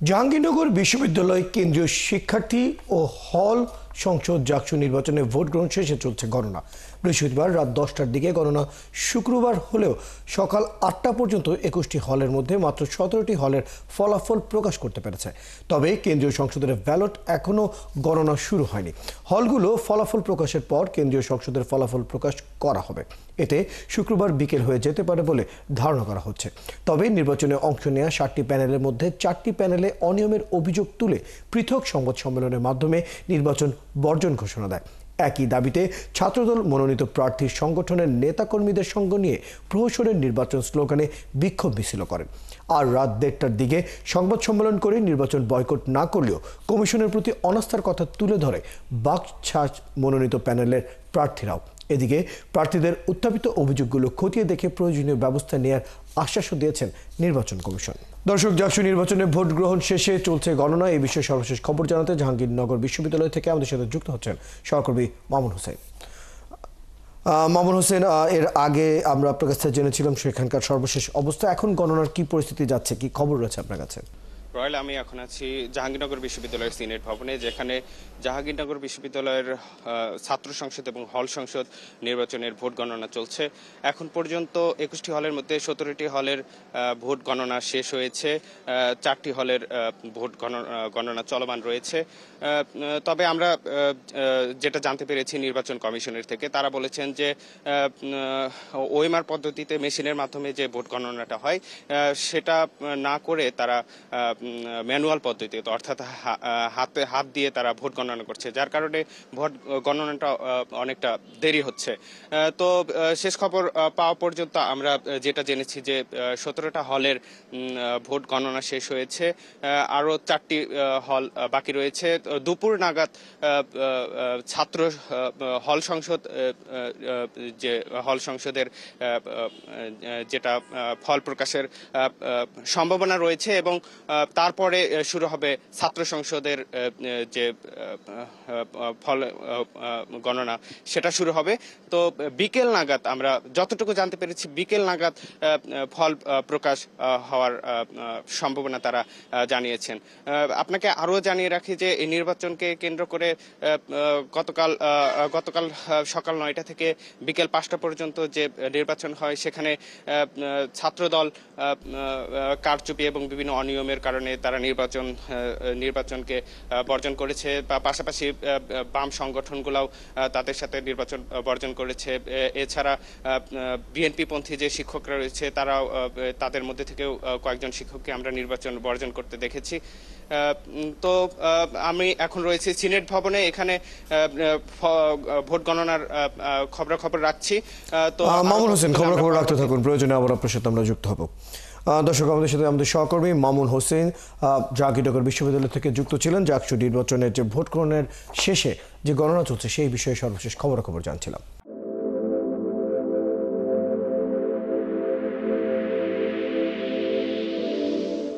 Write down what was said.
জাহাঙ্গীরনগর বিশ্ববিদ্যালয় কেন্দ্রীয় শিক্ষার্থী ও হল সংসদ জাকসু নির্বাচনে ভোট গ্রহণ শেষে চলছে গণনা। বৃহস্পতিবার রাত 10টার দিকে গণনা শুক্রবার হলেও সকাল 8টা পর্যন্ত 21টি হলের মধ্যে মাত্র 17টি হলের ফলাফল প্রকাশ করতে পেরেছে। তবে কেন্দ্রীয় সংসদের ব্যালট এখনও গণনা শুরু হয়নি। হলগুলো ফলাফল প্রকাশের পর কেন্দ্রীয় সংসদের ফলাফল প্রকাশ করা হবে। এতে শুক্রবার বিকেল হয়ে যেতে পারে বলে ধারণা করা হচ্ছে। তবে নির্বাচনে অংশ নেওয়া 7টি প্যানেলের মধ্যে 4টি প্যানেলে অনিয়মের অভিযোগ তুলে পৃথক সংবাদ সম্মেলনের মাধ্যমে নির্বাচন বর্জন ঘোষণা দেয়। একই দাবিতে ছাত্রদল মনোনীত প্রার্থীর সংগঠনের নেতাকর্মীদের সঙ্গ নিয়ে প্রহসনের নির্বাচন স্লোগানে বিক্ষোভ মিছিল করেন। আর রাত 1:30টার দিকে সংবাদ সম্মেলন করে নির্বাচন বয়কট না করলেও কমিশনের প্রতি অনাস্থার কথা তুলে ধরে বাকছাড় মনোনীত প্যানেলের প্রার্থীরাও। এদিকে প্রার্থীদের উত্থাপিত অভিযোগগুলো খতিয়ে দেখে প্রয়োজনীয় ব্যবস্থা নেওয়ার আশ্বাসও দিয়েছেন নির্বাচন কমিশন। দর্শক, জাকসু নির্বাচনে ভোট গ্রহণ শেষে চলছে গণনা। এই বিষয়ে সর্বশেষ খবর জানাতে জাহাঙ্গীরনগর বিশ্ববিদ্যালয় থেকে আমাদের সাথে যুক্ত হচ্ছেন সহকর্মী মামুন হোসেন। মামুন হোসেন, এর আগে আমরা আপনার কাছে জেনেছিলাম সেখানকার সর্বশেষ অবস্থা। এখন গণনার কি পরিস্থিতি যাচ্ছে, কি খবর রয়েছে আপনার কাছে? রয়েল, আমি এখন আছি জাহাঙ্গীরনগর বিশ্ববিদ্যালয়ের সিনেট ভবনে, যেখানে জাহাঙ্গীরনগর বিশ্ববিদ্যালয়ের ছাত্র সংসদ এবং হল সংসদ নির্বাচনের ভোট গণনা চলছে। এখন পর্যন্ত 21টি হলের মধ্যে 17টি হলের ভোট গণনা শেষ হয়েছে, 4টি হলের ভোট গণনা চলমান রয়েছে। তবে আমরা যেটা জানতে পেরেছি নির্বাচন কমিশনের থেকে, তারা বলেছেন যে ওএমআর পদ্ধতিতে মেশিনের মাধ্যমে যে ভোট গণনাটা হয় সেটা না করে তারা ম্যানুয়াল পদ্ধতিতে, অর্থাৎ হাত দিয়ে তারা ভোট গণনা করছে, যার কারণে ভোট গণনাটা অনেকটা দেরি হচ্ছে। তো শেষ খবর পাওয়া পর্যন্ত আমরা যেটা জেনেছি যে 17টা হলের ভোট গণনা শেষ হয়েছে, আরও 4টি হল বাকি রয়েছে। দুপুর নাগাদ ছাত্র হল সংসদ যে হল সংসদের যেটা ফল প্রকাশের সম্ভাবনা রয়েছে এবং তারপরে শুরু হবে ছাত্র সংসদের যে ফল গণনা, সেটা শুরু হবে। তো বিকেল নাগাদ, আমরা যতটুকু জানতে পেরেছি, বিকেল নাগাদ ফল প্রকাশ হওয়ার সম্ভাবনা তারা জানিয়েছেন। আপনাকে আরও জানিয়ে রাখি যে এই নির্বাচনকে কেন্দ্র করে গতকাল সকাল 9টা থেকে বিকেল 5টা পর্যন্ত যে নির্বাচন হয়, সেখানে ছাত্রদল কারচুপি এবং বিভিন্ন অনিয়মের কারণে তারা নির্বাচনকে বর্জন করেছে। পাশাপাশি বাম সংগঠনগুলোও তাদের সাথে নির্বাচন বর্জন করেছে। এছাড়া বিএনপি পন্থী যে শিক্ষকরা রয়েছে, তারাও তাদের মধ্যে থেকেও কয়েকজন শিক্ষককে আমরা নির্বাচন বর্জন করতে দেখেছি। তো আমি এখন রয়েছি সিনেট ভবনে, এখানে ভোট গণনার খবরাখবর রাখছি। তো মামুন হোসেন, খবরাখবর রাখতে থাকুন, প্রয়োজনে আবার আপনার সাথে আমরা যুক্ত হব। দর্শক, আমাদের সাথে আমাদের সহকর্মী মামুন হোসেন জাহাঙ্গীরনগর বিশ্ববিদ্যালয় থেকে যুক্ত ছিলেন। জাকসু নির্বাচনের যে ভোট গ্রহণের শেষে যে গণনা চলছে সেই বিষয়ে সর্বশেষ খবরাখবর জানছিলাম।